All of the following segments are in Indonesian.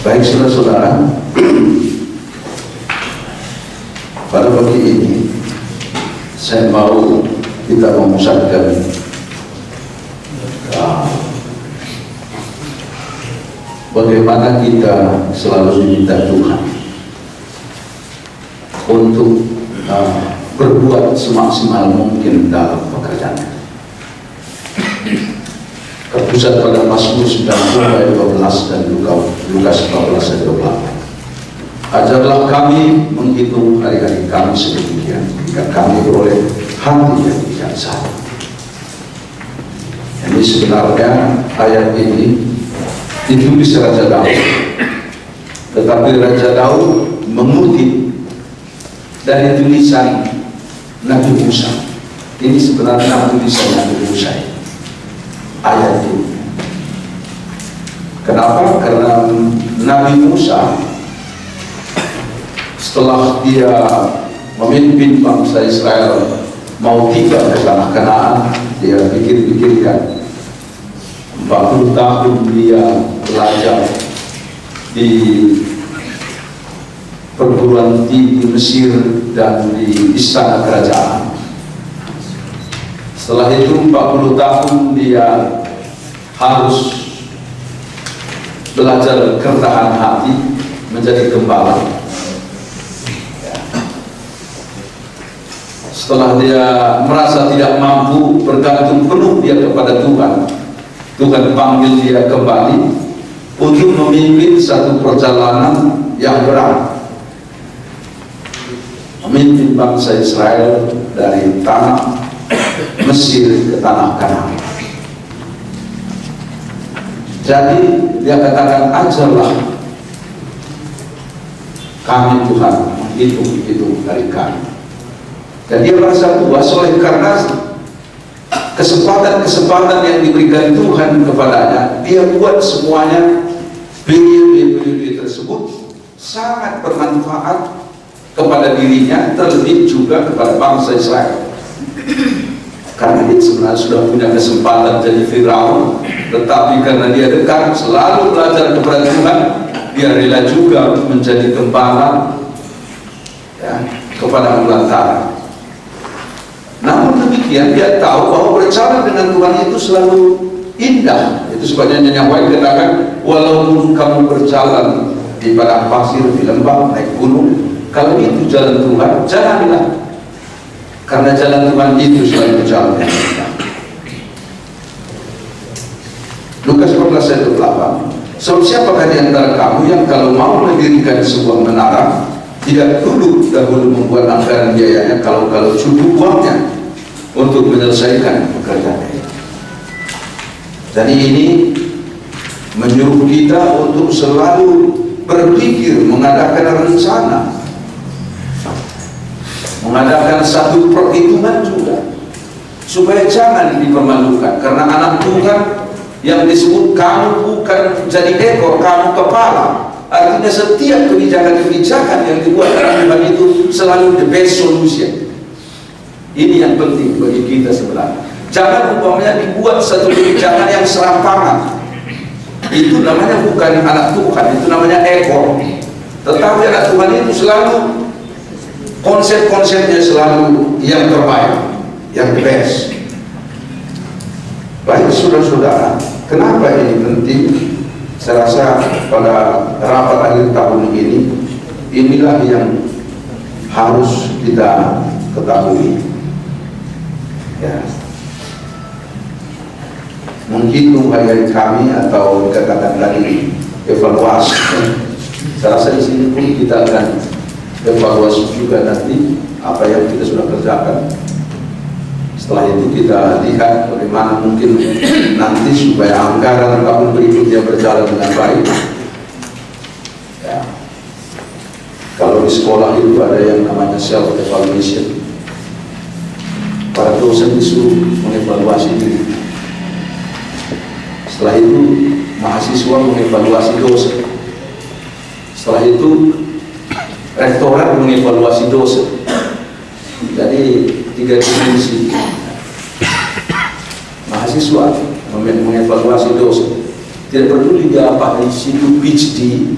Baik saudara-saudara, pada pagi ini saya mau kita memusatkan bagaimana kita selalu diminta Tuhan untuk berbuat semaksimal mungkin dalam pekerjaannya. Terpusat pada Mazmur 90 ayat 12 dan Lukas 14 ayat 28. Ajarlah kami menghitung hari-hari kami sedemikian hingga kami beroleh hati yang bijaksana. Ini sebenarnya ayat ini ditulis Raja Daud, tetapi Raja Daud mengutip dari tulisan Nabi Musa. Ini sebenarnya tulisan Nabi Musa ayat ini. Kenapa? Karena Nabi Musa setelah dia memimpin bangsa Israel mau tiba ke tanah Kanaan, dia pikir-pikirkan 40 tahun dia belajar di perguruan tinggi Mesir dan di istana kerajaan. Setelah itu 40 tahun dia harus belajar kerendahan hati menjadi gembala. Setelah dia merasa tidak mampu, bergantung penuh dia kepada Tuhan, Tuhan panggil dia kembali untuk memimpin satu perjalanan yang berat, memimpin bangsa Israel dari tanah Mesir ke tanah Kanaan. Jadi dia katakan, ajarlah kami Tuhan hitung dari kami. Dan dia merasa puas oleh karena kesempatan yang diberikan Tuhan kepadanya, dia buat semuanya. Periode tersebut sangat bermanfaat kepada dirinya, terlebih juga kepada bangsa Israel. Karena dia sebenarnya sudah punya kesempatan jadi Firaun, tetapi karena dia dekat selalu belajar kepada Tuhan, dia rela juga menjadi gembala kepada belantara. Namun demikian dia tahu bahwa berjalan dengan Tuhan itu selalu indah. Itu sebabnya Nyonya White katakan, walaupun kamu berjalan di padang pasir, di lembah, naik gunung, kalau itu jalan Tuhan, janganlah. Karena jalan Tuhan itu selalu berjalan dengan indah. Lukas 14 ayat 8. Sebab siapakah di antara kamu yang kalau mau mendirikan sebuah menara, tidak dahulu membuat anggaran biayanya, kalau cukup uangnya untuk menyelesaikan pekerjaannya. Jadi ini menyuruh kita untuk selalu berpikir, mengadakan rencana, mengadakan satu perhitungan juga, supaya jangan dipermalukan. Karena anak Tuhan yang disebut kamu bukan jadi ekor, kamu kepala. Artinya setiap kebijakan-kebijakan yang dibuat oleh Tuhan itu selalu the best solution. Ini yang penting bagi kita sebenarnya. Jangan umpamanya dibuat satu kebijakan yang serampangan. Itu namanya bukan anak Tuhan, itu namanya ekor. Tetapi anak Tuhan itu selalu konsep-konsepnya selalu yang terbaik, yang the best. Baik saudara-saudara, kenapa ini penting? Saya rasa pada rapat akhir tahun ini, inilah yang harus kita ketahui. Ya. Menghitung hari-hari kami, atau dikatakan tadi evaluasi. Saya rasa di sini pun kita akan evaluasi juga nanti apa yang kita sudah kerjakan. Setelah itu kita lihat bagaimana mungkin nanti supaya anggaran tahun berikutnya berjalan dengan baik. Ya. Kalau di sekolah itu ada yang namanya self evaluation. Para dosen disuruh mengevaluasi diri. Setelah itu mahasiswa mengevaluasi dosen. Setelah itu rektorat mengevaluasi dosen. Jadi 3 dimensi. Mahasiswa mengevaluasi dosen. Tidak peduli dia apa di situ PhD,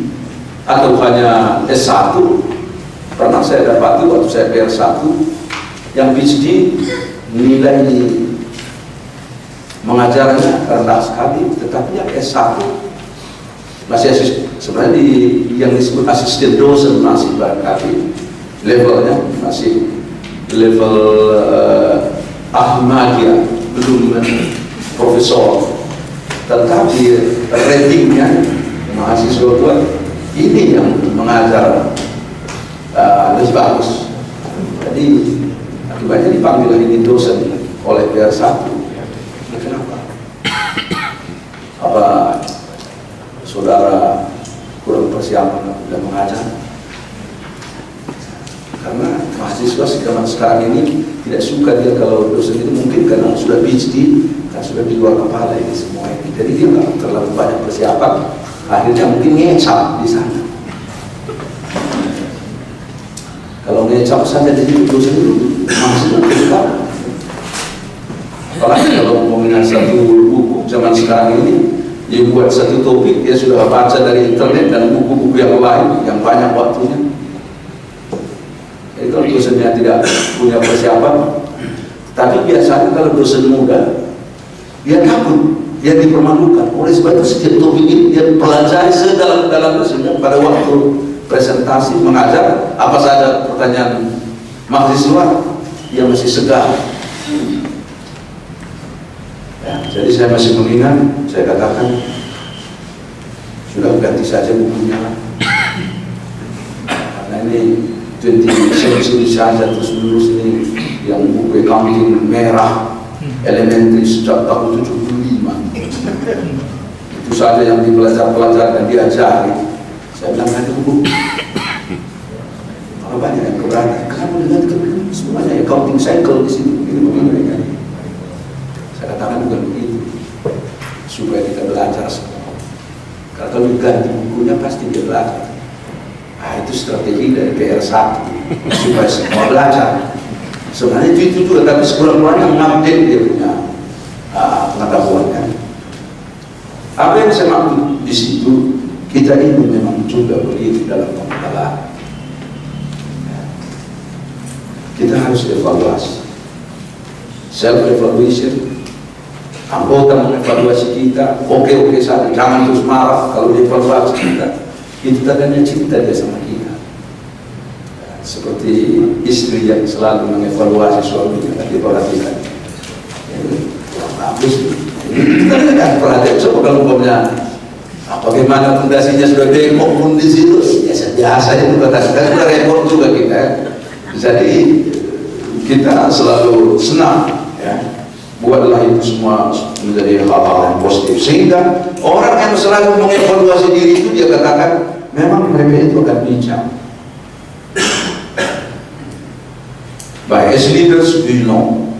atau hanya S1. Pernah saya dapati waktu saya PR1 yang PhD nilai mengajarnya rendah sekali, tetapi yang S1 masih sebenarnya yang disebut asisten dosen masih barangkali levelnya masih level Ahmadiyah, belum profesor, tetapi ratingnya mahasiswa buat ini yang mengajar lebih bagus. Jadi akibatnya dipanggil ini dosen oleh PR1. Kenapa? Apa saudara kurang persiapan dan mengajar? Karena mahasiswa sekarang ini tidak suka dia kalau dosen itu, mungkin karena sudah PhD kan sudah di luar kepala ini semua ini, jadi dia nggak terlalu banyak persiapan, akhirnya mungkin ngecap di sana. Kalau ngecap saja di situ dosen itu mahasiswa suka. Apalagi kalau ngomongin satu buku zaman sekarang ini, dia buat satu topik dia sudah baca dari internet dan buku-buku yang lain yang banyak waktunya. Jadi kalau dosennya tidak punya persiapan, tapi biasanya kalau dosen muda, dia takut, dia dipermalukan. Oleh sebab itu setiap topik ini dia pelajari sedalam-dalamnya, sehingga pada waktu presentasi mengajar apa saja pertanyaan mahasiswa, dia masih segar. Ya, jadi saya masih mengingat, saya katakan sudah ganti saja bukunya, karena ini 20th century saja terus menerus ini yang buku accounting merah elementary sejak tahun 75 itu saja yang dipelajar dan diajari. Saya bilang ada buku kalau banyak yang keberatan, kenapa dengan semuanya accounting cycle di sini begini. Saya katakan bukan begitu, supaya kita belajar semua. Kalau diganti bukunya pasti dia belajar. Itu strategi dari PR1 supaya semua belajar. Sebenarnya itu juga, tapi sekurang-kurangnya mengupdate dia punya pengetahuannya. Apa yang saya maksud di situ, kita ini memang juga berdiri dalam pengetahuan. Kita harus evaluasi, self evaluation. Anggota mengevaluasi kita, oke saja, jangan terus marah kalau dievaluasi kita. Itu tandanya cinta dia sama kita. Seperti istri yang selalu mengevaluasi suaminya dan diperhatikan. Bagus. Kita kan perhatian. Coba kalau umpamanya bagaimana fondasinya sudah bengkok pun di situ, biasa itu katakan kita repot juga kita. Jadi kita selalu senang, ya. Buatlah itu semua menjadi hal-hal yang positif, sehingga orang yang selalu mengevaluasi diri itu dia katakan memang mereka itu akan bijak. But as leaders, do you know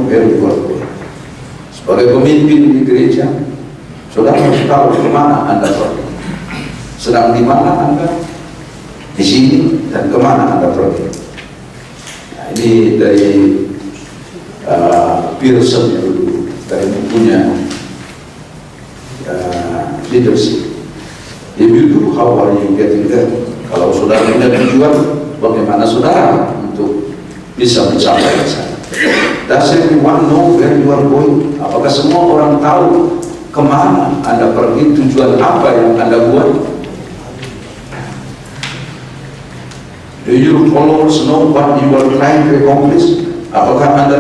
where you are going? Sebagai pemimpin di gereja, saudara harus tahu kemana Anda pergi. Sedang di mana Anda, di sini, dan kemana Anda pergi. Nah, ini dari Pearson dulu, dari bukunya leadership. If you do, how are you getting there? Kalau saudara punya tujuan, bagaimana saudara untuk bisa mencapai ke sana? Does everyone know where you are going? Apakah semua orang tahu kemana Anda pergi, tujuan apa yang Anda buat? Do your followers know what you are trying to accomplish? Apakah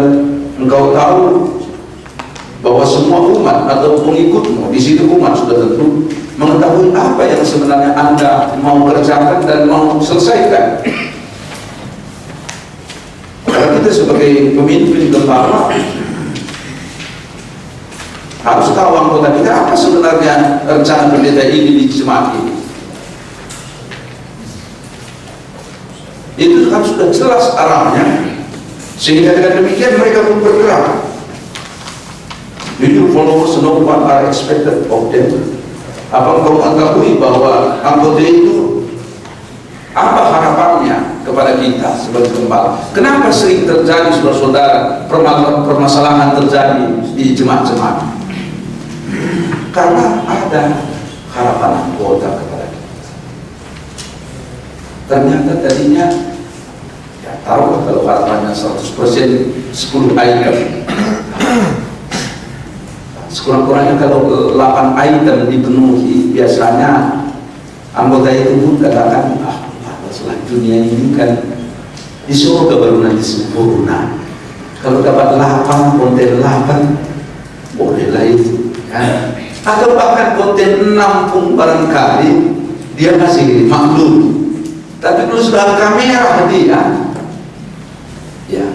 engkau tahu bahwa semua umat atau pengikutmu di situ umat sudah tentu mengetahui apa yang sebenarnya Anda mau kerjakan dan mau selesaikan. Karena kita sebagai pemimpin gembala harus tahu anggota kita apa sebenarnya rencana pendeta ini di jemaat ini. Itu kan sudah jelas arahnya, sehingga dengan demikian mereka pun bergerak. Do your followers know what are expected of them? Apa engkau mengetahui bahwa anggota itu apa harapannya kepada kita sebagai gembala? Kenapa sering terjadi saudara-saudara permasalahan terjadi di jemaat-jemaat? Karena ada harapan anggota kepada kita. Ternyata tadinya ya taruh kalau harapannya 100% 10 item. Sekurang-kurangnya kalau 8 item dipenuhi, biasanya anggota itu pun katakan, setelah dunia ini kan di surga baru nanti sempurna. Kalau dapat 8, konten 8, bolehlah itu kan? Atau bahkan konten 6 pun barangkali dia masih maklum. Tapi kalau sudah kamera dia, ya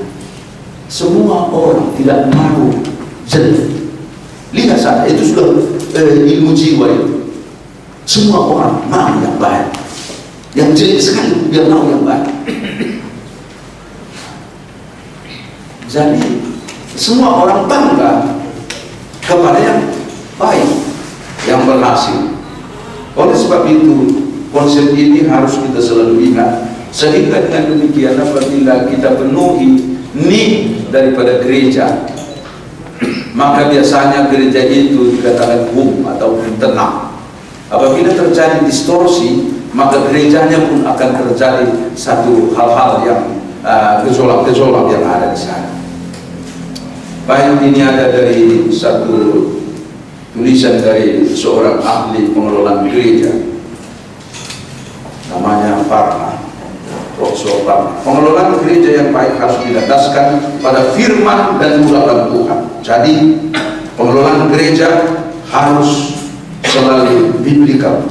semua orang tidak mau jelek. Lihat saja, itu sudah ilmu jiwa itu. Semua orang mau yang baik. Yang jelek sekali biar mau yang baik. Jadi semua orang bangga kepada yang baik, yang berhasil. Oleh sebab itu konsep ini harus kita selalu ingat. Sehingga dengan demikian apabila kita penuhi need daripada gereja, maka biasanya gereja itu dikatakan atau tenang. Apabila terjadi distorsi, maka gerejanya pun akan terjadi satu hal-hal yang gejolak-gejolak yang ada di sana. Baik, ini ada dari satu tulisan dari seorang ahli pengelolaan gereja, namanya Parma, Profesor Parma. Pengelolaan gereja yang baik harus dilandaskan pada firman dan urapan Tuhan. Jadi pengelolaan gereja harus selalu biblikal.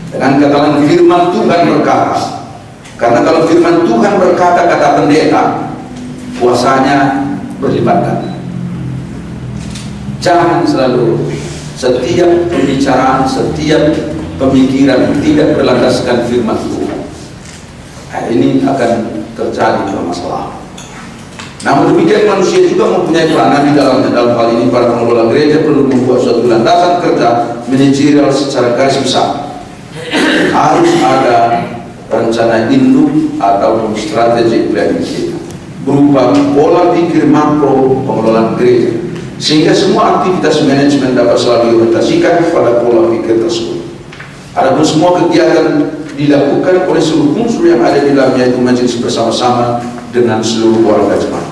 Dengan kata lain, firman Tuhan berkata. Karena kalau firman Tuhan berkata, kata pendeta, kuasanya berlipat ganda. Jangan selalu setiap pembicaraan, setiap pemikiran tidak berlandaskan firman Tuhan. Nah, ini akan terjadi masalah. Namun demikian manusia juga mempunyai peranan di dalam hal ini. Para pengelola gereja perlu membuat suatu landasan kerja manajerial secara garis besar. Harus ada rencana induk atau strategi planning kita berupa pola pikir makro pengelolaan gereja, sehingga semua aktivitas manajemen dapat selalu diorientasikan pada pola pikir tersebut. Adapun semua kegiatan dilakukan oleh seluruh unsur yang ada di dalamnya, itu majelis bersama-sama dengan seluruh warga jemaat.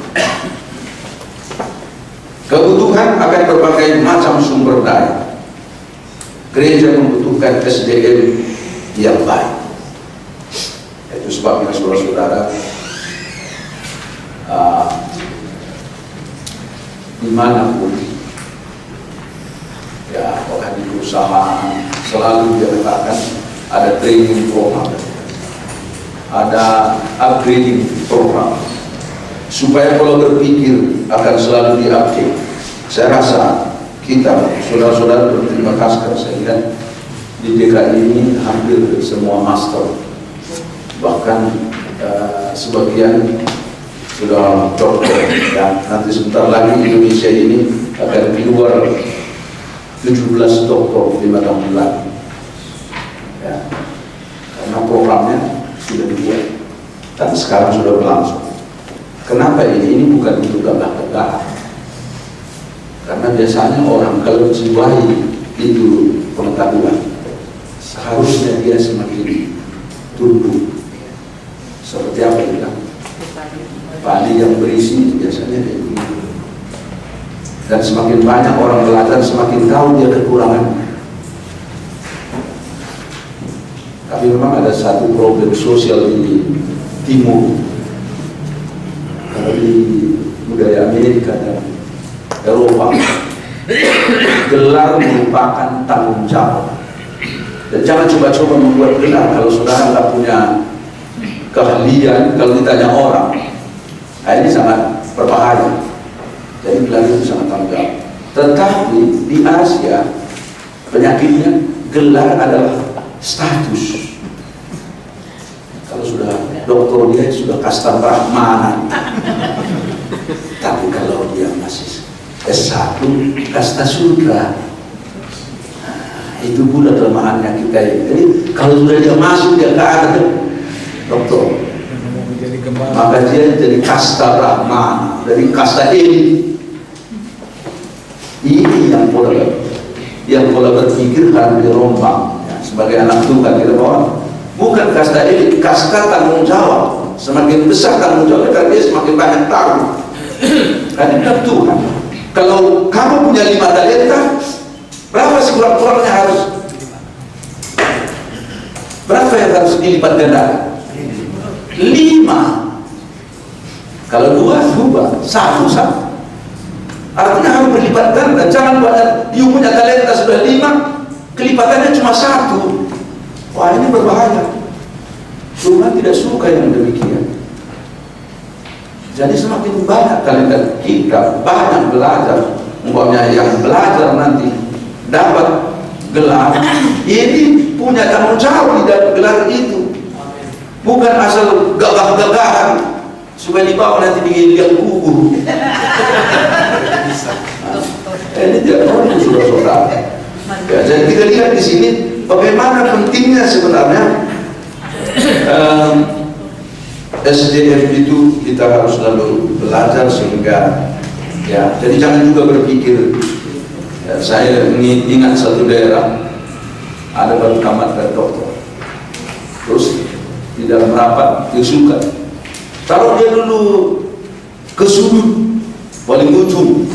Kebutuhan akan berbagai macam sumber daya. Gereja membutuhkan SDM yang baik. Itu sebabnya saudara-saudara, dimanapun, ya, apakah di perusahaan, selalu diadakan ada training program, ada upgrading program, supaya pola berpikir akan selalu diupdate. Saya rasa kita, saudara-saudara, berterima kasih sehingga di DKI ini hampir semua master, bahkan sebagian sudah doktor, dan nanti sebentar lagi Indonesia ini akan keluar 17 doktor 5 tahun lagi, ya, karena programnya sudah dibuat dan sekarang sudah berlangsung. Kenapa ini? Ini bukan untuk gagah-gagahan, karena biasanya orang kalau menjiwai itu pengetahuan, seharusnya dia semakin tunduk. Seperti apa bilang? Padi yang berisi biasanya kayak begitu. Dan semakin banyak orang belajar, semakin tahu dia kekurangan. Tapi memang ada satu problem sosial di timur, kalau di budaya Amerika dan Eropa, gelar merupakan tanggung jawab. Dan jangan coba-coba membuat gelar kalau saudara nggak punya keahlian. Kalau ditanya orang, nah ini sangat berbahaya. Jadi gelar itu sangat tanggung jawab. Tetapi di Asia penyakitnya gelar adalah status. Kalau sudah doktor dia sudah kasta brahmana. Tapi kalau dia masih S1 kasta sudra. Itu pula kelemahannya kita ini. Jadi kalau sudah dia masuk, dia ke atas doktor, maka dia jadi kasta brahmana, dari kasta elit. Ini yang pola berpikir harus dirombak, ya, sebagai anak Tuhan kita bahwa bukan kasta elit, kasta tanggung jawab. Semakin besar tanggung jawabnya karena dia semakin banyak tahu. Kan itu Tuhan. Kalau kamu punya 5 talenta, berapa sih kurang-kurangnya harus? Berapa yang harus dilipat ganda? 5. Kalau 2, 1. Artinya harus berlipat ganda. Jangan banyak. You punya talenta sudah 5, kelipatannya cuma 1. Wah, ini berbahaya. Tuhan tidak suka yang demikian. Jadi semakin banyak talenta kita, banyak belajar. Umpamanya yang belajar nanti dapat gelar, ini punya tanggung jawab di dalam gelar itu. Bukan asal gagah-gagahan supaya dibawa nanti di liang kubur. Ini tidak perlu, saudara-saudara. Ya, jadi kita lihat di sini bagaimana pentingnya sebenarnya SDM itu. Kita harus selalu belajar sehingga ya. Jadi jangan juga berpikir ya, saya ingat satu daerah ada baru tamat dari dokter, terus di dalam rapat dia suka taruh dia dulu ke sudut paling ujung,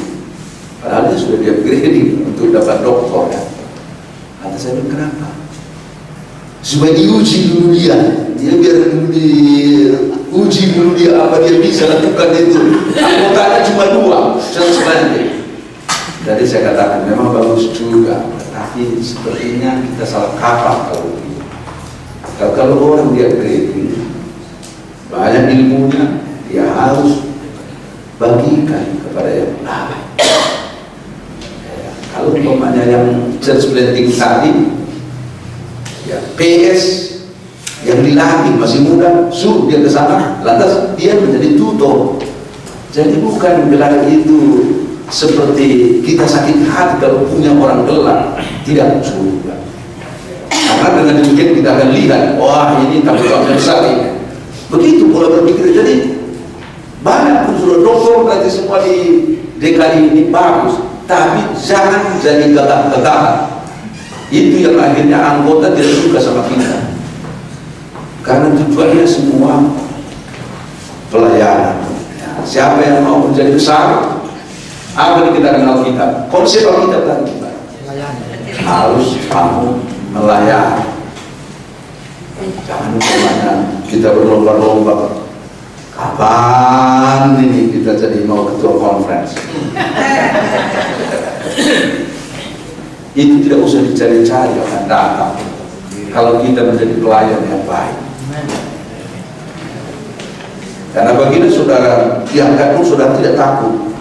padahal dia sudah dia grading untuk dapat doktor ya. Kata saya, kenapa? Supaya diuji dulu dia biar diuji dulu dia apa dia bisa lakukan itu. Anggotanya cuma 2, selanjutnya. Jadi saya katakan memang bagus juga, tapi sepertinya kita salah kaprah kalau orang dia grading banyak ilmunya, dia harus bagikan kepada yang lain. Kalau umpamanya yang church planting tadi, ya PS yang dilatih masih muda, suruh dia ke sana, lantas dia menjadi tutor. Jadi bukan gelar itu seperti kita sakit hati kalau punya orang gelar, tidak juga. Karena dengan demikian kita akan lihat, wah ini tanggung jawab besar ini. Begitu pola berpikir. Jadi banyak unsur dokter nanti semua di DKI ini bagus, tapi jangan jadi gagah-gagahan. Itu yang akhirnya anggota tidak suka sama kita, karena tujuannya semua pelayanan. Ya, siapa yang mau menjadi besar? Apa yang kita kenal kita? Konsep kita tadi harus kamu melayani. Jangan lupa kita berlomba-lomba. Kapan ini kita jadi mau ketua conference? Itu tidak usah dicari-cari, akan datang kalau kita menjadi pelayan yang baik. Karena baginda saudara diangkat pun saudara tidak takut,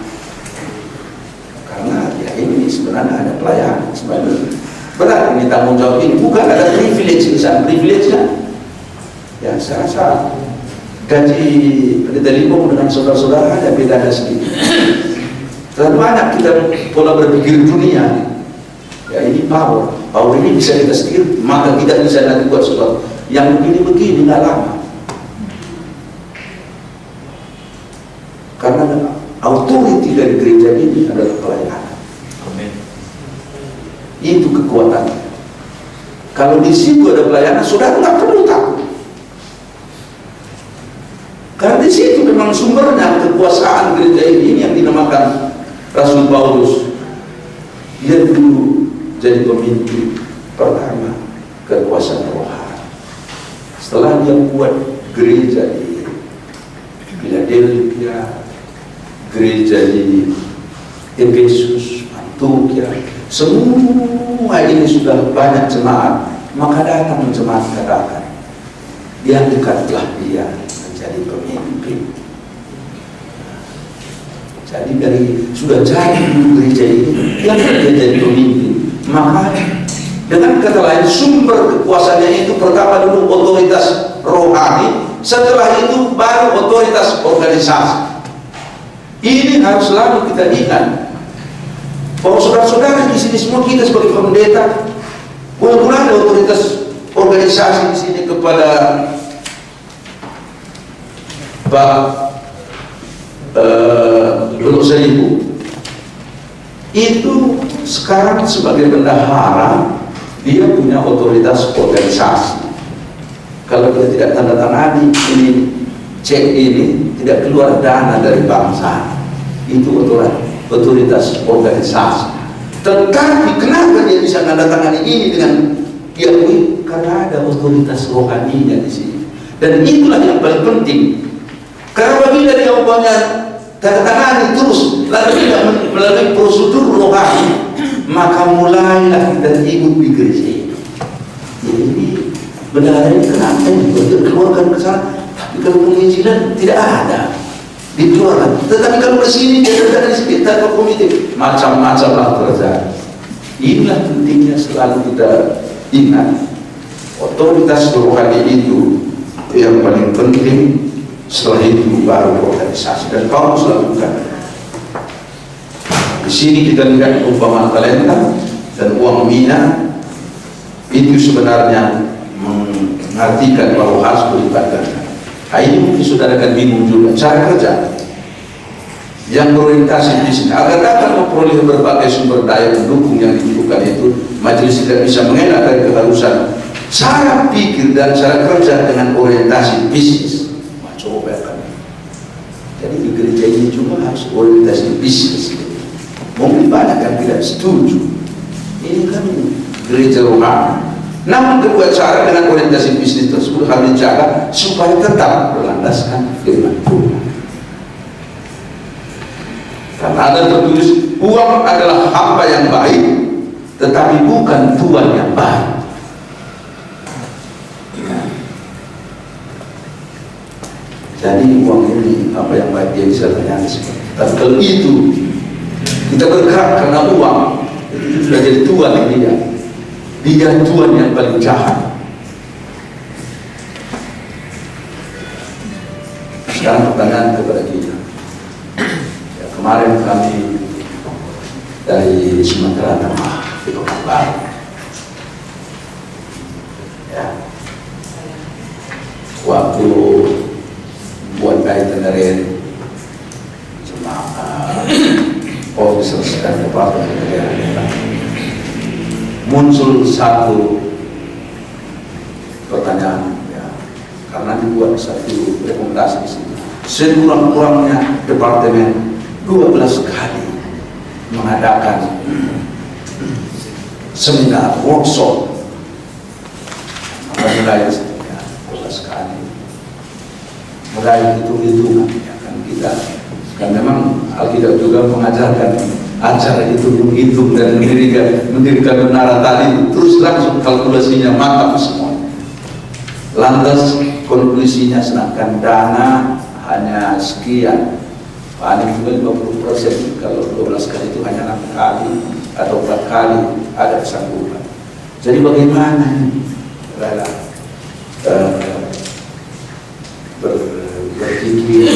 karena ya ini sebenarnya ada pelayanan. Sebenarnya berat ini tanggung jawab ini, bukan ada privilege di sana. Privilege-nya ya saya rasa gaji pendeta Limpo dengan saudara-saudara ada bedanya sedikit. Terlalu banyak kita pola berpikir dunia. Ya ini power ini bisa kita sendiri, maka kita bisa nanti buat sesuatu yang begini-begini nggak lama. Karena authority dari gereja ini adalah pelayanan. Amin. Itu kekuatannya. Kalau di situ ada pelayanan, saudara nggak perlu takut. Karena di situ memang sumbernya kekuasaan gereja ini yang dinamakan Rasul Paulus. Dia dulu jadi pemimpin pertama kekuasaan rohani. Setelah dia buat gereja di Philadelphia, gereja di Efesus, Antioquia, semua ini sudah banyak jemaat. Maka datang jemaat katakan, diangkatlah dia menjadi pemimpin. Jadi dari sudah jadi gereja ini, dia jadi pemimpin. Maka dengan kata lain, sumber kekuasaannya itu pertama dulu otoritas rohani, setelah itu baru otoritas organisasi. Ini harus selalu kita ingat bahwa saudara-saudara di sini semua kita sebagai pendeta, walaupun ada otoritas organisasi di sini kepada Pak Luluk Seribu, itu sekarang sebagai bendahara dia punya otoritas organisasi. Kalau kita tidak tanda tangani ini cek ini, tidak keluar dana dari bangsa. Itu otoritas organisasi. Tetapi kenapa dia bisa tanda tangani ini dengan diakui? Karena ada otoritas rohaninya di sini. Dan itulah yang paling penting. Karena apabila dia umpamanya tanda tangani terus lalu tidak melalui prosedur rohani, maka mulailah kita ikut di gereja itu. Jadi bendahara ini kenapa dikeluarkan ke sana? Tapi kalau penginjilan tidak ada, dikeluarkan. Tetapi kalau ke sini dia ada di sini, tak ke komite, macam-macam lah terjadi. Inilah pentingnya selalu kita ingat otoritas rohani itu yang paling penting. Setelah itu baru organisasi, dan Paulus lakukan. Di sini kita lihat umpama talenta dan uang mina itu sebenarnya mengartikan bahwa harus dilibatkan. Ini mungkin saudara akan bingung juga cara kerja yang berorientasi di sini agar dapat memperoleh berbagai sumber daya pendukung yang dibutuhkan itu. Majelis tidak bisa mengelak dari keharusan cara pikir dan cara kerja dengan orientasi bisnis. Coba kami. Jadi di gereja ini cuma harus orientasi bisnis. Mungkin banyak yang tidak setuju. Ini kan gereja rohani. Namun kedua cara dengan orientasi bisnis tersebut harus dijaga supaya tetap berlandaskan firman Tuhan. Karena ada tertulis uang adalah hamba yang baik, tetapi bukan tuan yang baik. Jadi uang ini apa yang baik dia bisa layani. Tapi kalau itu kita bergerak karena uang, itu sudah jadi tuan ini ya. Dia tuan yang paling jahat. Sekarang pertanyaan kepada kita. Ya, kemarin kami dari Sumatera Tengah di Pekanbaru. Ya. Waktu buat kaitan dari cuma officer dan departemen negara muncul satu pertanyaan ya, karena dibuat satu rekomendasi di sini. Sekurang-kurangnya departemen 12 kali mengadakan seminar workshop mulai 12 kali. Mulai hitung-hitungan ya, kan kita kan memang Alkitab juga mengajarkan acara itu menghitung dan mendirikan menara tadi terus langsung kalkulasinya mantap semua. Lantas konklusinya sedangkan dana hanya sekian, paling juga 50%. Kalau 12 kali itu hanya 6 kali atau 4 kali ada kesanggupan. Jadi bagaimana ini? Berpikir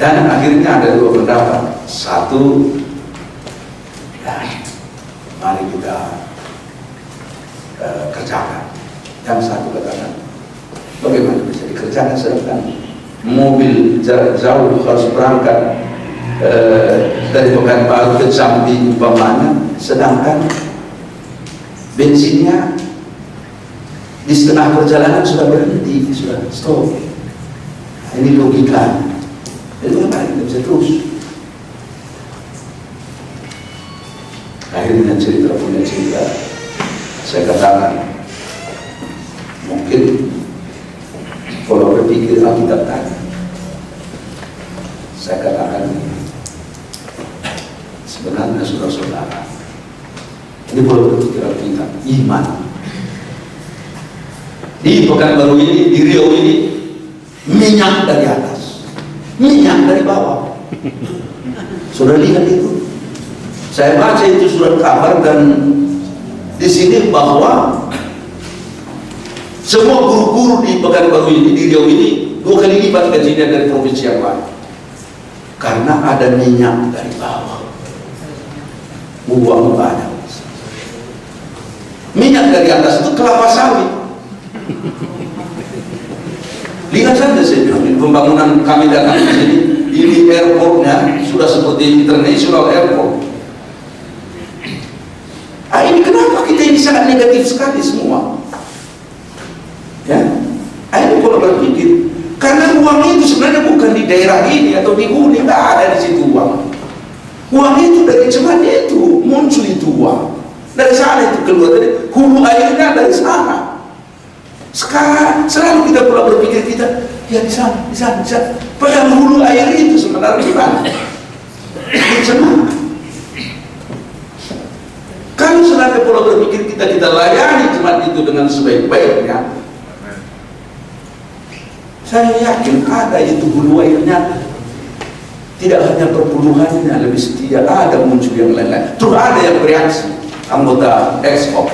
dan akhirnya ada dua pendapat. Satu, ya, mari kita kerjakan. Yang satu katakan, bagaimana bisa dikerjakan sedangkan mobil jarak jauh harus berangkat dari Pekanbaru ke Jambi umpamanya, sedangkan bensinnya di setengah perjalanan sudah berhenti, sudah stop. Ini logika. Jadi apa kita bisa terus? Akhirnya punya cerita. Saya katakan, mungkin kalau berpikir Alkitab tadi, saya katakan sebenarnya saudara-saudara, ini kalau berpikir Alkitab, iman. Di Pekanbaru ini, di Riau ini, minyak dari atas, minyak dari bawah. Sudah lihat itu? Saya baca itu surat kabar dan di sini bahwa semua guru-guru di Pekanbaru ini, di Riau ini 2 kali lipat gajinya dari provinsi yang lain. Karena ada minyak dari bawah. Uang banyak. Minyak dari atas itu kelapa sawit. Lihat saja saya bilang, pembangunan kami datang ke sini, ini airportnya sudah seperti international airport. Ini kenapa kita ini sangat negatif sekali semua? Ya, berpikir, karena uang itu sebenarnya bukan di daerah ini atau di Huni, nggak ada di situ uang. Uang itu dari jemaat itu muncul itu uang. Dari sana itu keluar, dari hulu airnya dari sana. Sekarang selalu kita pula berpikir ya di sana. Padahal hulu air itu sebenarnya di mana? Di jemaat. Kalau selalu pula berpikir kita layani jemaat itu dengan sebaik-baiknya, saya yakin ada itu hulu airnya. Tidak hanya perpuluhannya lebih setia, ada muncul yang lain-lain. Terus ada yang bereaksi, anggota ekskop.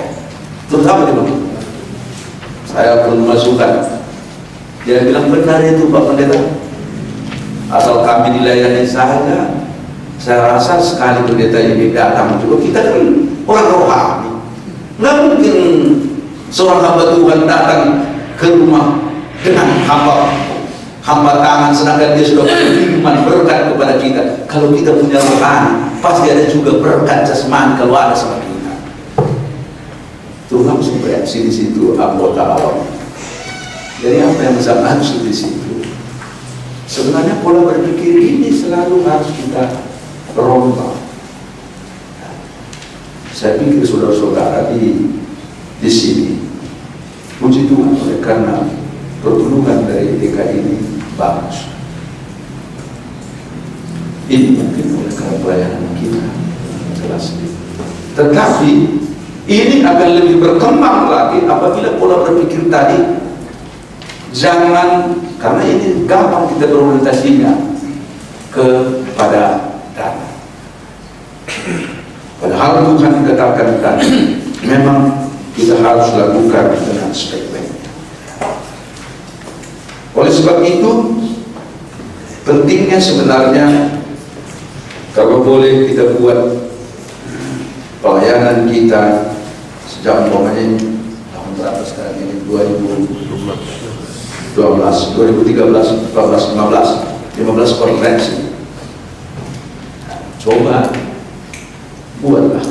Terutama di mana? Saya pun masukkan. Dia bilang benar itu Pak Pendeta. Asal kami dilayani saja. Saya rasa sekali pendeta ini datang juga, kita kan orang rohani. Nggak mungkin seorang hamba Tuhan datang ke rumah dengan hamba tangan, sedangkan dia sudah beriman berkat kepada kita. Kalau kita punya rohani, pasti ada juga berkat jasmani kalau ada sama kita. Tuhan langsung bereaksi di situ anggota awam. Jadi apa yang saya maksud di situ? Sebenarnya pola berpikir ini selalu harus kita rombak. Saya pikir saudara-saudara di sini, puji Tuhan, oleh karena pertolongan dari TK ini bagus. Ini mungkin oleh karena pelayanan kita jelas. Tetapi ini akan lebih berkembang lagi apabila pola berpikir tadi jangan, karena ini gampang kita berorientasinya kepada dana. Padahal Tuhan katakan tadi memang kita harus lakukan dengan sebaik-baiknya. Oleh sebab itu pentingnya sebenarnya kalau boleh kita buat pelayanan kita sejak umpamanya tahun berapa sekarang ini, 2012, 2013, 14, 15 konferensi. Coba buatlah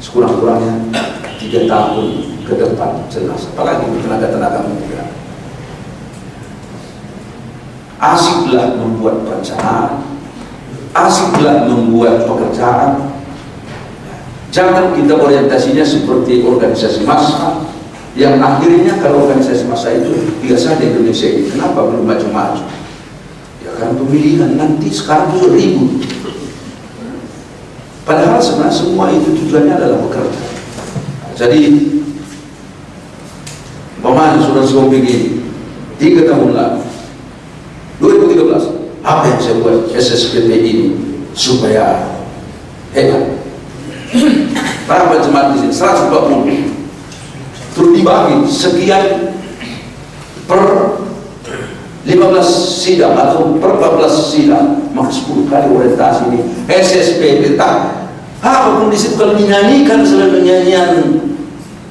sekurang-kurangnya 3 tahun ke depan jelas, apalagi tenaga-tenaga muda. Asiklah membuat perencanaan, asiklah membuat pekerjaan. Jangan kita orientasinya seperti organisasi massa yang akhirnya kalau organisasi massa itu biasa di Indonesia ini kenapa belum maju-maju? Ya kan pemilihan nanti sekarang sudah ribut. Padahal sebenarnya semua itu tujuannya adalah bekerja. Jadi pemain sudah sebelum begini 3 tahun lalu 2013, apa yang saya buat SSPP ini supaya hebat. Berapa jemaat di sini? 140. Terus dibagi sekian per 15 sidang atau per 14 sidang, maka 10 kali orientasi ini SSPP. Apapun di situ kalau dinyanyikan selalu nyanyian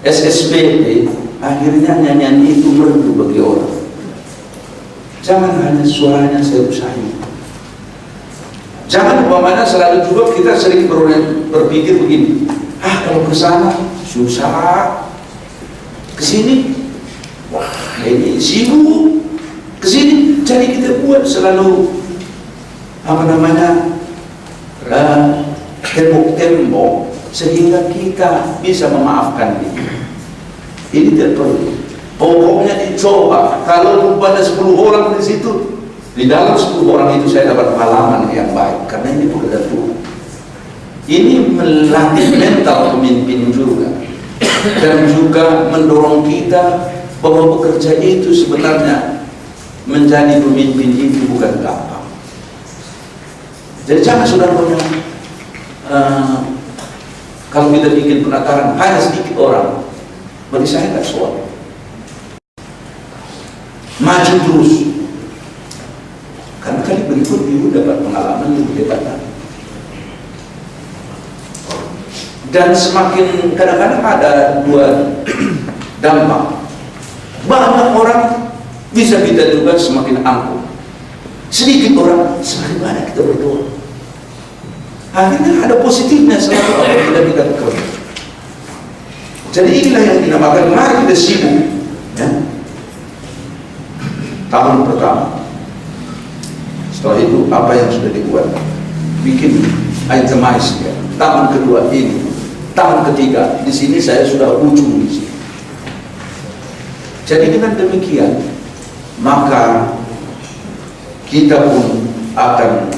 SSPP, akhirnya nyanyian itu merdu bagi orang. Jangan hanya suaranya saya usahain. Jangan umpamanya selalu juga kita sering berpikir begini, kalau ke sana susah, ke sini wah ini sibuk, ke sini. Jadi kita buat selalu tembok-tembok sehingga kita bisa memaafkan diri. Ini tidak perlu. Pokoknya dicoba. Kalau pada 10 orang di situ, di dalam 10 orang itu saya dapat pengalaman yang baik, karena ini pekerjaan Tuhan. Ini melatih mental pemimpin juga, dan juga mendorong kita bahwa bekerja itu sebenarnya menjadi pemimpin itu bukan gampang. Jadi jangan saudara punya kalau kita bikin penataran hanya sedikit orang, bagi saya tidak soal. Maju terus, karena kali berikut ibu dapat pengalaman lebih hebat lagi. Dan semakin kadang-kadang ada 2 dampak. Banyak orang bisa kita juga semakin angkuh. Sedikit orang semakin banyak kita berdoa. Akhirnya ada positifnya selalu apabila kita bekerja. Jadi inilah yang dinamakan mari kita sibuk, ya. tahun pertama. Setelah itu apa yang sudah dibuat, bikin itemize ya. Tahun kedua ini, tahun ketiga di sini saya sudah ujung di sini. Jadi dengan demikian maka kita pun akan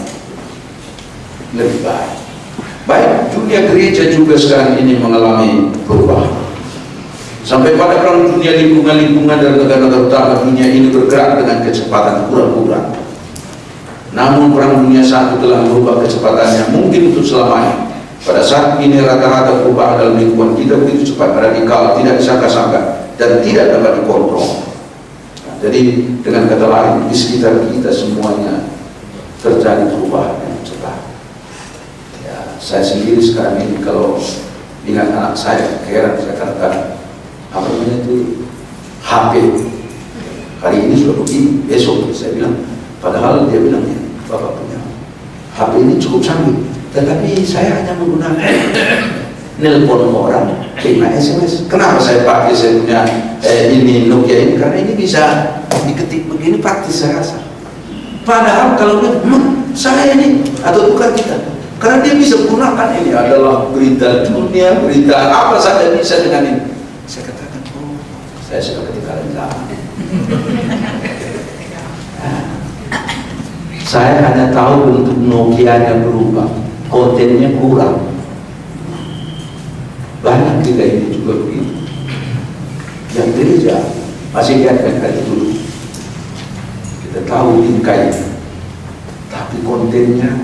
lebih baik. Baik, dunia gereja juga sekarang ini mengalami perubahan. Sampai pada perang dunia, lingkungan-lingkungan dan negara-negara utama dunia ini bergerak dengan kecepatan kurang-kurang. Namun perang dunia I telah merubah kecepatannya mungkin untuk selamanya. Pada saat ini rata-rata perubahan dalam lingkungan kita begitu cepat, radikal, tidak disangka-sangka dan tidak dapat dikontrol. Nah, jadi dengan kata lain, di sekitar kita semuanya terjadi perubahan yang cepat. Ya, saya sendiri sekarang ini kalau ingat anak saya, heran saya katakan, apa namanya itu HP. Hari ini sudah begini, besok saya bilang. Padahal dia bilang, ya, Bapak punya HP ini cukup canggih, tetapi saya hanya menggunakan nelpon orang, terima SMS. Kenapa saya pakai saya punya ini Nokia ini? Karena ini bisa diketik begini praktis saya rasa. Padahal kalau dia, saya ini atau tukar kita, karena dia bisa gunakan ini adalah berita dunia, berita apa saja bisa dengan ini. Saya katakan, oh, saya sudah ketinggalan zaman. Saya hanya tahu bentuk Nokia-nya berubah, kontennya kurang. Banyak kita ini juga begitu. Yang gereja masih lihat kan hari dulu. Kita tahu tingkai, tapi kontennya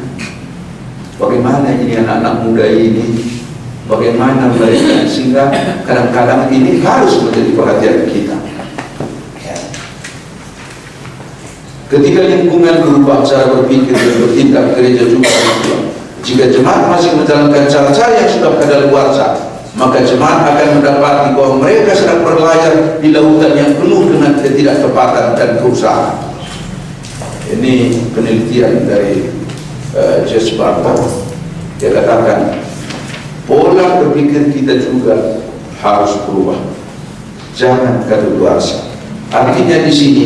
bagaimana ini anak-anak muda ini, bagaimana mereka, sehingga kadang-kadang ini harus menjadi perhatian kita. Ketika lingkungan berubah cara berpikir dan bertindak, gereja juga berubah. Jika jemaat masih menjalankan cara-cara yang sudah kadaluarsa, maka jemaat akan mendapati bahwa mereka sedang berlayar di lautan yang penuh dengan ketidaktepatan dan kerusakan. Ini penelitian dari Jess Barton. Dia katakan pola berpikir kita juga harus berubah. Jangan kadaluarsa. Artinya di sini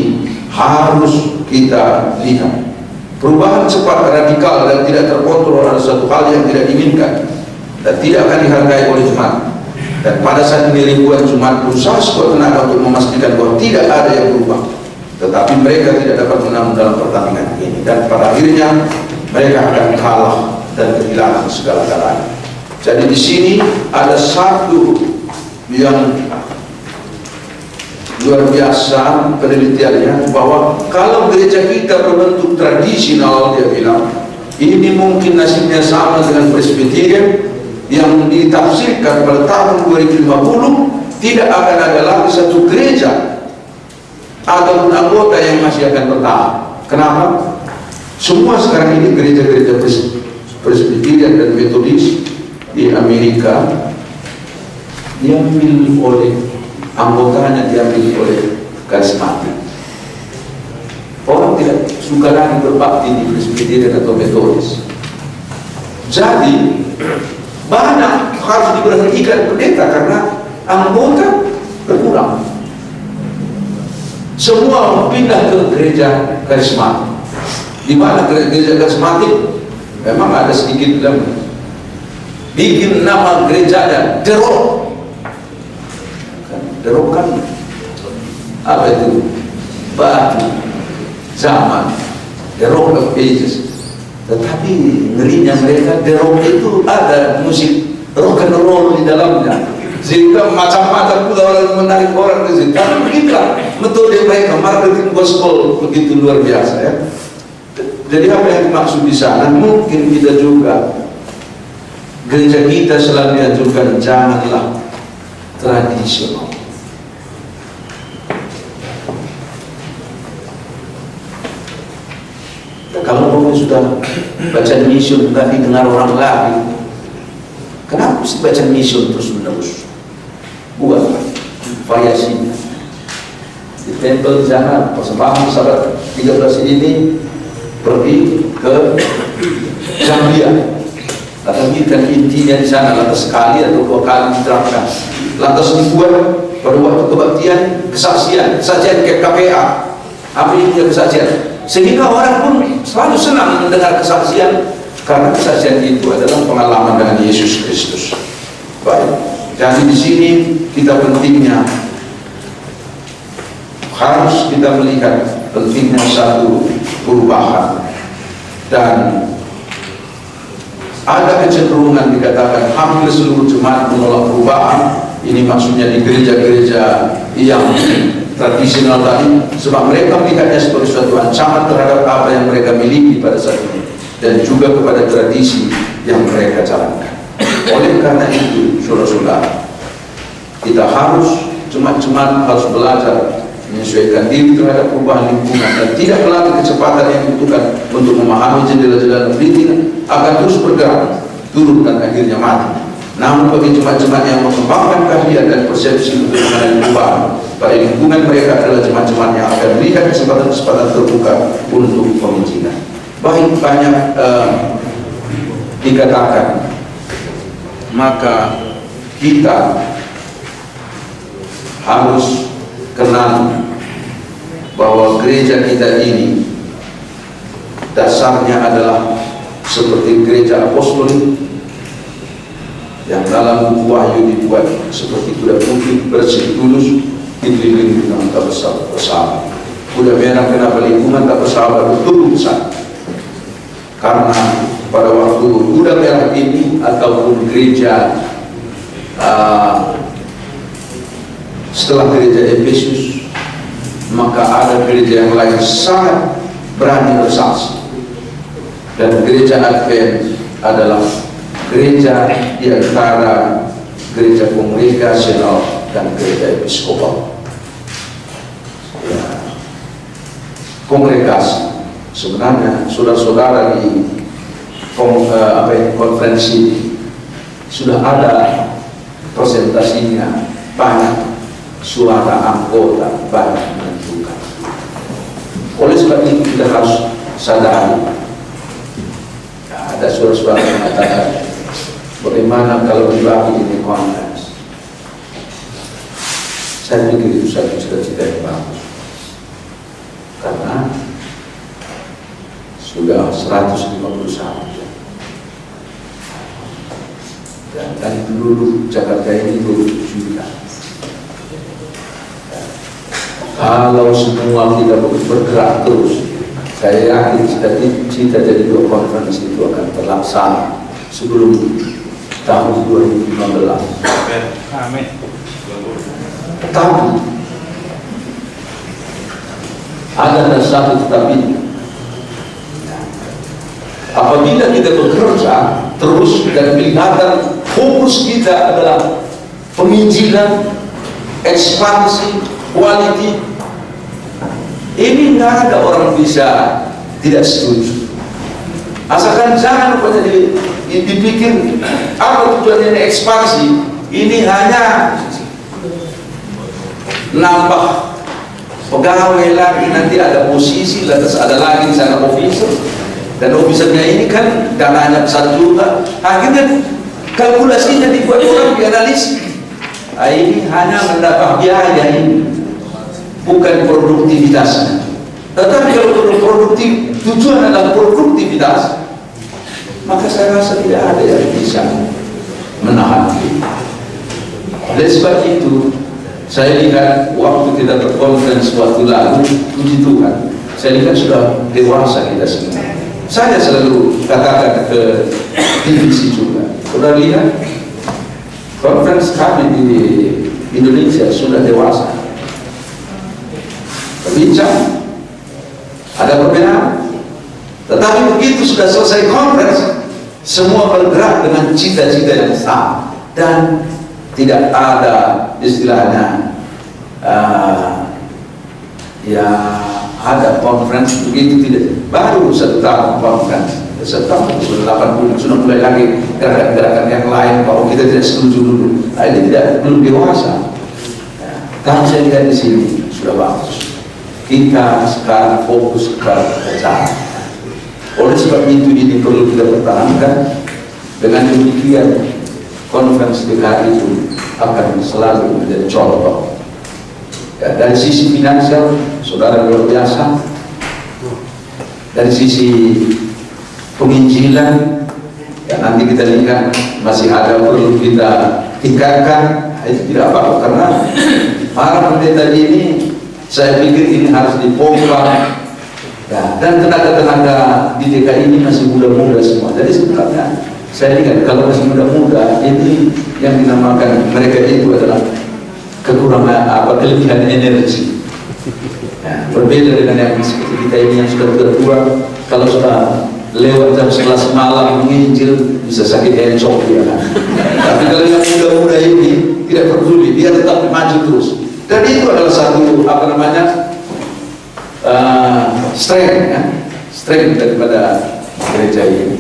harus kita lihat perubahan cepat, radikal dan tidak terkontrol adalah satu hal yang tidak diinginkan dan tidak akan dihargai oleh jemaat. Dan pada saat ini ribuan jemaat berusaha sekuat tenaga untuk memastikan bahwa tidak ada yang berubah, tetapi mereka tidak dapat menang dalam pertandingan ini, dan pada akhirnya mereka akan kalah dan kehilangan segala-galanya. Jadi di sini ada satu yang luar biasa penelitiannya, bahwa kalau gereja kita berbentuk tradisional, dia bilang ini mungkin nasibnya sama dengan Presbyterian yang ditafsirkan pada tahun 2050, tidak akan ada lagi satu gereja ataupun anggota yang masih akan bertahan. Kenapa? Semua sekarang ini gereja-gereja Presbyterian dan Metodis di Amerika diambil oleh anggotanya, diambil oleh karismatik. Orang tidak suka lagi berbakti di Presbyterian atau Metodis. Jadi banyak harus diberhentikan pendeta karena anggota berkurang. Semua pindah ke gereja karismatik. Di mana gereja karismatik memang ada sedikit dalam bikin nama gerejanya The Rock. The Rock kan apa itu? Batu zaman, The Rock of Ages. Tetapi ngerinya mereka, The Rock itu ada musik rock and roll di dalamnya, sehingga macam-macam pula orang menarik orang ke situ. Karena begitulah metode mereka marketing gospel begitu luar biasa ya. Jadi apa yang dimaksud di sana? Mungkin kita juga, gereja kita selalu dianjurkan janganlah tradisional. Kalau kamu sudah baca mission nggak didengar orang lagi, kenapa mesti baca mission terus menerus? Buat variasinya. Di tempel di sana persembahan sahabat 13 ini pergi ke Zambia. Tetapi kan intinya di sana lantas sekali atau 2 kali diterapkan. Lantas dibuat pada waktu kebaktian kesaksian KKPA. Apa itu kesaksian? Sehingga orang pun selalu senang mendengar kesaksian, karena kesaksian itu adalah pengalaman dengan Yesus Kristus. Baik, jadi di sini kita pentingnya harus kita melihat pentingnya satu perubahan, dan ada kecenderungan dikatakan hampir seluruh jemaat menolak perubahan. Ini maksudnya di gereja-gereja yang tradisional tadi, sebab mereka melihatnya sebagai suatu ancaman terhadap apa yang mereka miliki pada saat ini, dan juga kepada tradisi yang mereka jalankan. Oleh karena itu, saudara-saudara, kita harus jemaat-jemaat harus belajar menyesuaikan diri terhadap perubahan lingkungan, dan tidak melatih kecepatan yang dibutuhkan untuk memahami jendela-jendela pendidikan akan terus bergerak, turun dan akhirnya mati. Namun bagi jemaat-jemaat yang mengembangkan keahlian dan persepsi untuk mengenai perubahan, pada lingkungan mereka adalah jemaat-jemaat yang akan melihat kesempatan-kesempatan terbuka untuk pemikiran. Baik, banyak dikatakan, maka kita harus kenal bahwa gereja kita ini dasarnya adalah seperti gereja apostolik yang dalam buku Wahyu dibuat seperti kuda putih bersih tulus dikelilingi dengan tak bersahabat. Kuda merah kenapa lingkungan tak bersahabat betul besar, karena pada waktu kuda merah ini ataupun gereja setelah gereja Efesus, maka ada gereja yang lain sangat berani bersaksi, dan gereja Advent adalah gereja di antara gereja kongregasional dan gereja episkopal. Ya, kongregasi sebenarnya saudara-saudara di konferensi sudah ada presentasinya, banyak suara anggota banyak menentukan. Oleh sebab itu kita harus sadari, ada suara-suara yang mengatakan, bagaimana kalau dibagi ini konferensi? Saya pikir itu satu cita-cita yang bagus, karena sudah 151 dan dulu Jakarta ini 20 juta. Kalau semua kita bergerak terus, saya yakin cita-cita jadi 2 konferensi itu akan terlaksana sebelum tahun 2015. Amin. Tapi ada satu tetapi, apabila kita bekerja terus dan kelihatan fokus kita adalah penginjilan, ekspansi, quality, ini nggak ada orang bisa tidak setuju. Asalkan jangan rupanya dipikir apa tujuannya ini ekspansi, ini hanya nambah pegawai lagi, nanti ada posisi, lantas ada lagi di sana officer, dan officernya ini kan dananya besar juga, akhirnya kalkulasinya dibuat orang dianalisis. Ini hanya mendapat biaya, ini bukan produktivitasnya. Tetapi kalau produktif, tujuan adalah produktivitas, maka saya rasa tidak ada yang bisa menahan. Oleh sebab itu, saya lihat waktu kita berkonferensi waktu lalu, puji Tuhan, saya lihat sudah dewasa kita semua. Saya selalu katakan ke divisi juga, sudah lihat konferensi kami di Indonesia sudah dewasa, berbincang, ada perbedaan, tetapi begitu sudah selesai konferensi, semua bergerak dengan cita-cita yang sama, dan tidak ada istilahnya ya ada konferensi begitu, tidak, baru 1 tahun konferensi, 1 tahun sudah 80, sudah mulai lagi gerakan-gerakan yang lain kalau kita tidak setuju dulu. Nah, ini belum dewasa. Tapi saya lihat di sini sudah bagus. Kita sekarang fokus ke pekerjaan. Oleh sebab itu ini perlu kita pertahankan. Dengan demikian konferensi DKI itu akan selalu menjadi contoh. Ya, dari sisi finansial, saudara luar biasa. Dari sisi penginjilan, ya nanti kita lihat masih ada perlu kita tingkatkan. Itu tidak apa-apa, karena para pendeta ini saya pikir ini harus dipompa. Ya, dan tenaga-tenaga di DKI ini masih muda-muda semua. Jadi sebenarnya saya ingat kalau masih muda-muda ini yang dinamakan mereka itu adalah kekurangan kelebihan energi. Ya, berbeda dengan yang seperti kita ini yang sudah tua, kalau sudah lewat jam 11 malam menginjil bisa sakit encok dia kan. Tapi kalau yang muda-muda ini tidak peduli, dia tetap maju terus. Dan itu adalah satu strength, ya? Strength daripada gereja ini.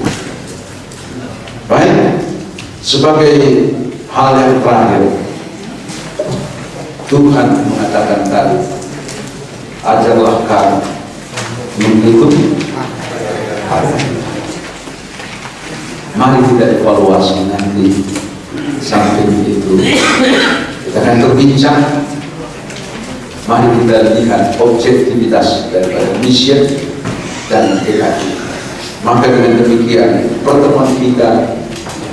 Baik, sebagai hal yang terakhir, Tuhan mengatakan tadi, ajarlah kami mengikuti hari. Mari kita evaluasi nanti sampai itu kita akan berbincang. Mari kita lihat objektivitas daripada misi dan DKI. Maka dengan demikian pertemuan kita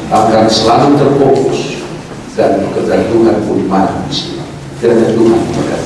akan selalu terfokus dan pekerjaan Tuhan pun maju di sini. Kiranya Tuhan berkati.